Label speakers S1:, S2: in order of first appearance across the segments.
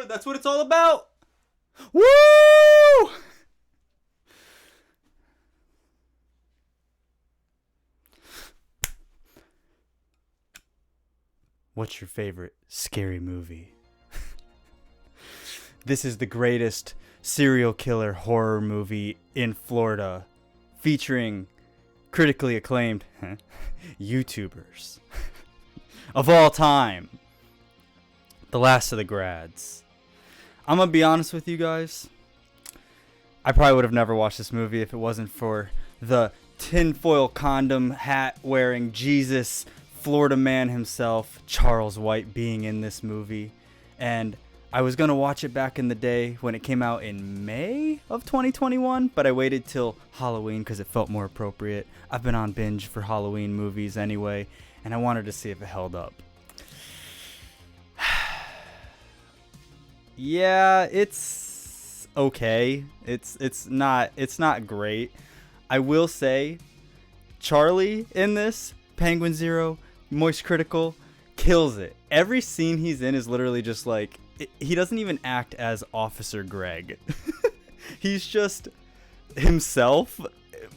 S1: That's what it's all about. Woo! What's your favorite scary movie? This is the greatest serial killer horror movie in Florida, featuring critically acclaimed YouTubers of all time. Thelastofthegrads. I'm gonna be honest with you guys. I probably would have never watched this movie if it wasn't for the tinfoil condom hat wearing Jesus Florida man himself, Charles White, being in this movie. And I was going to watch it back in the day when it came out in May of 2021, but I waited till Halloween because it felt more appropriate. I've been on binge for Halloween movies anyway, and I wanted to see if it held up. Yeah, it's okay. It's not great. I will say Charlie in this, Penguin Zero, Moist Critical, kills it. Every scene he's in is literally just like, he doesn't even act as Officer Greg. He's just himself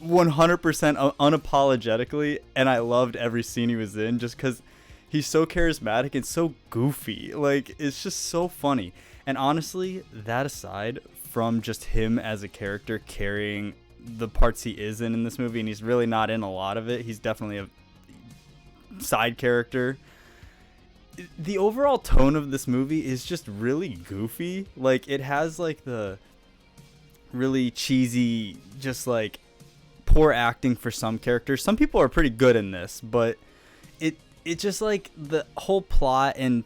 S1: 100% unapologetically, and I loved every scene he was in just because he's so charismatic and so goofy. Like, it's just so funny. And honestly, that aside from just him as a character carrying the parts he is in this movie, and he's really not in a lot of it, he's definitely a side character. The overall tone of this movie is just really goofy. Like, it has like the really cheesy, just like poor acting for some characters. Some people are pretty good in this, but it just like the whole plot and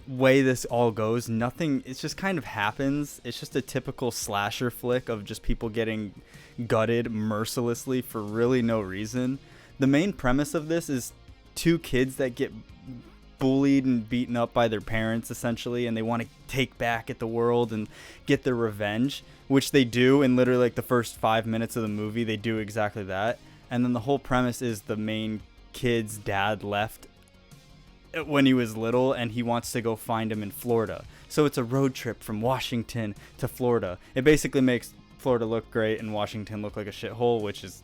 S1: way this all goes, nothing, it just kind of happens. It's just a typical slasher flick of just people getting gutted mercilessly for really no reason. The main premise of this is two kids that get bullied and beaten up by their parents, essentially, and they want to take back at the world and get their revenge, which they do in literally like the first 5 minutes of the movie. They do exactly that. And then the whole premise is the main kid's dad left when he was little, and he wants to go find him in Florida. So it's a road trip from Washington to Florida. It basically makes Florida look great and Washington look like a shithole, which is,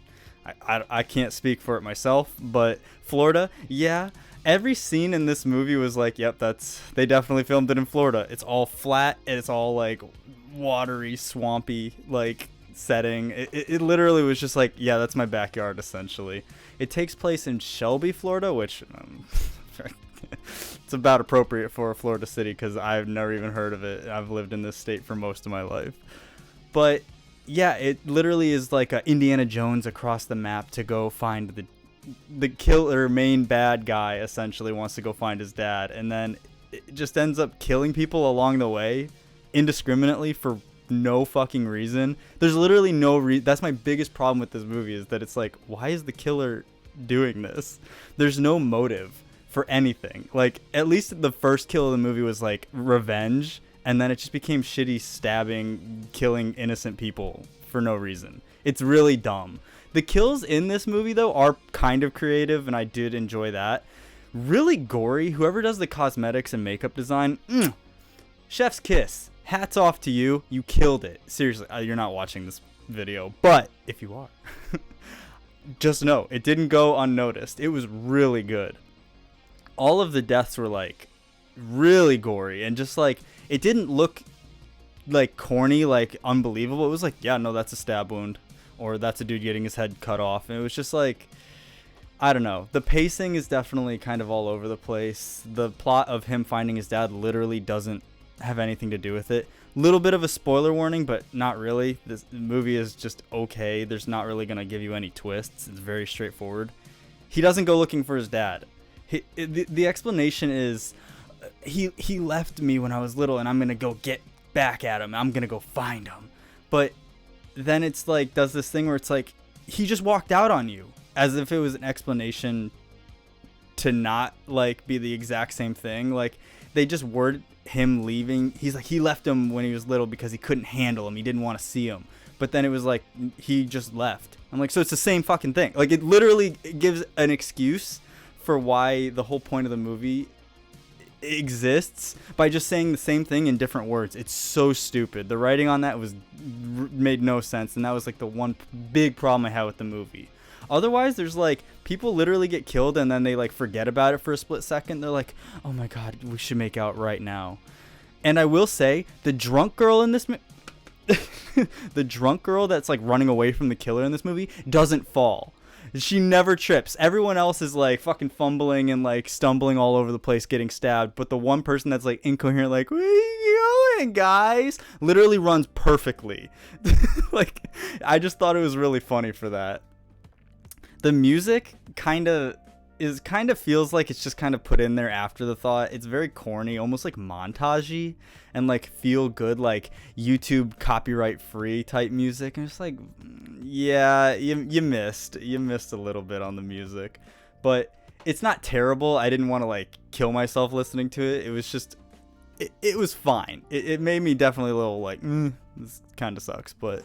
S1: I can't speak for it myself, but Florida, yeah. Every scene in this movie was like, yep, they definitely filmed it in Florida. It's all flat, and it's all like watery, swampy, like setting. It literally was just like, yeah, that's my backyard, essentially. It takes place in Shelby, Florida, which it's about appropriate for a Florida city because I've never even heard of it. I've lived in this state for most of my life. But yeah, it literally is like a Indiana Jones across the map to go find the killer, main bad guy essentially wants to go find his dad, and then it just ends up killing people along the way indiscriminately for no fucking reason. There's literally no reason. That's my biggest problem with this movie, is that it's like, why is the killer doing this? There's no motive for anything. Like, at least the first kill of the movie was like revenge, and then it just became shitty stabbing, killing innocent people for no reason. It's really dumb. The kills in this movie, though, are kind of creative, and I did enjoy that. Really gory. Whoever does the cosmetics and makeup design, chef's kiss. Hats off to you. You killed it. Seriously, you're not watching this video, but if you are, just know it didn't go unnoticed. It was really good. All of the deaths were like really gory, and just like, it didn't look like corny, like unbelievable. It was like, yeah, no, that's a stab wound, or that's a dude getting his head cut off. And it was just like, I don't know. The pacing is definitely kind of all over the place. The plot of him finding his dad literally doesn't have anything to do with it. Little bit of a spoiler warning, but not really. This movie is just okay. There's not really going to give you any twists. It's very straightforward. He doesn't go looking for his dad. The explanation is, he left me when I was little, and I'm going to go get back at him. I'm going to go find him. But then it's like, does this thing where it's like, he just walked out on you, as if it was an explanation to not like be the exact same thing. Like, they just word him leaving. He's like, he left him when he was little because he couldn't handle him. He didn't want to see him. But then it was like, he just left. I'm like, so it's the same fucking thing. Like, it literally gives an excuse for why the whole point of the movie exists by just saying the same thing in different words. It's so stupid. The writing on that made no sense, and that was like the one big problem I had with the movie. Otherwise, there's like people literally get killed and then they like forget about it for a split second. They're like, oh my god, we should make out right now. And I will say, the drunk girl in this the drunk girl that's like running away from the killer in this movie doesn't fall. She never trips. Everyone else is like fucking fumbling and like stumbling all over the place getting stabbed. But the one person that's like incoherent, like, where are you going, guys? Literally runs perfectly. Like, I just thought it was really funny for that. The music kind of feels like it's just kind of put in there after the thought. It's very corny, almost like montagey and like feel good, like YouTube copyright free type music. And it's like, yeah, you missed a little bit on the music, but it's not terrible. I didn't want to like kill myself listening to it. It was just, it was fine. It made me definitely a little like, this kind of sucks, but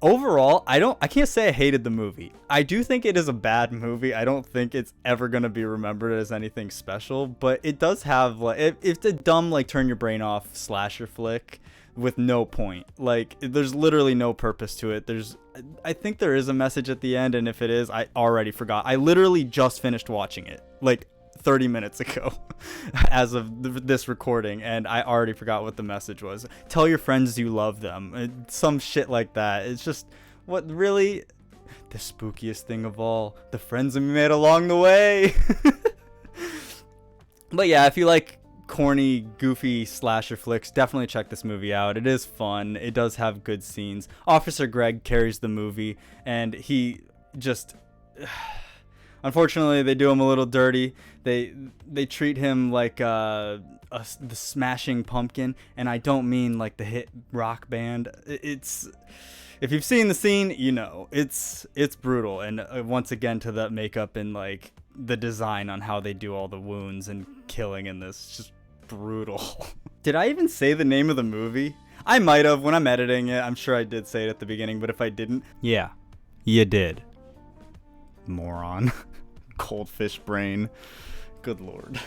S1: overall, I can't say I hated the movie. I do think it is a bad movie. I don't think it's ever going to be remembered as anything special, but it does have like, it's a dumb like turn your brain off slasher flick with no point. Like, there's literally no purpose to it. I think there is a message at the end, and if it is, I already forgot. I literally just finished watching it like 30 minutes ago as of this recording, and I already forgot what the message was. Tell your friends you love them. Some shit like that. It's just, what really, the spookiest thing of all, the friends we made along the way. But yeah, if you like corny, goofy slasher flicks, definitely check this movie out. It is fun. It does have good scenes. Officer Greg carries the movie, and he just... Unfortunately, they do him a little dirty. They treat him like the Smashing Pumpkin, and I don't mean like the hit rock band. It's, if you've seen the scene, you know it's brutal. And once again, to the makeup and like the design on how they do all the wounds and killing in this, it's just brutal. Did I even say the name of the movie? I might have when I'm editing it. I'm sure I did say it at the beginning, but if I didn't, yeah, you did. Moron. Cold fish brain. Good lord.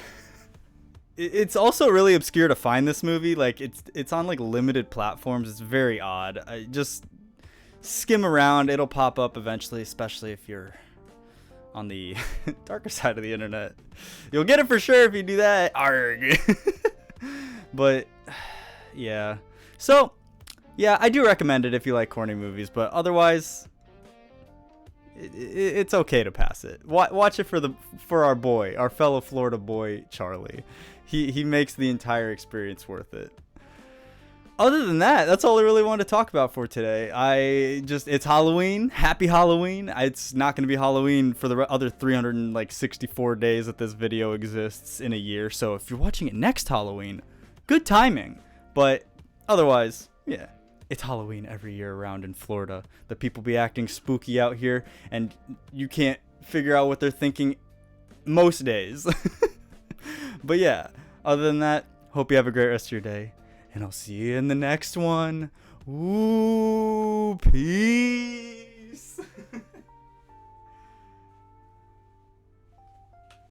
S1: It's also really obscure to find this movie. Like, it's on like limited platforms. It's very odd. I just skim around. It'll pop up eventually, especially if you're on the darker side of the internet. You'll get it for sure if you do that. Arg. But yeah. So yeah, I do recommend it if you like corny movies, but otherwise it's okay to pass it. Watch it for our fellow Florida boy Charlie. He makes the entire experience worth it. Other than that, that's all I really wanted to talk about for today. It's Halloween. Happy Halloween. It's not going to be Halloween for the other 364 days that this video exists in a year. So if you're watching it next Halloween, good timing. But otherwise, yeah. It's Halloween every year around in Florida. The people be acting spooky out here, and you can't figure out what they're thinking most days. But yeah, other than that, hope you have a great rest of your day, and I'll see you in the next one. Ooh, peace.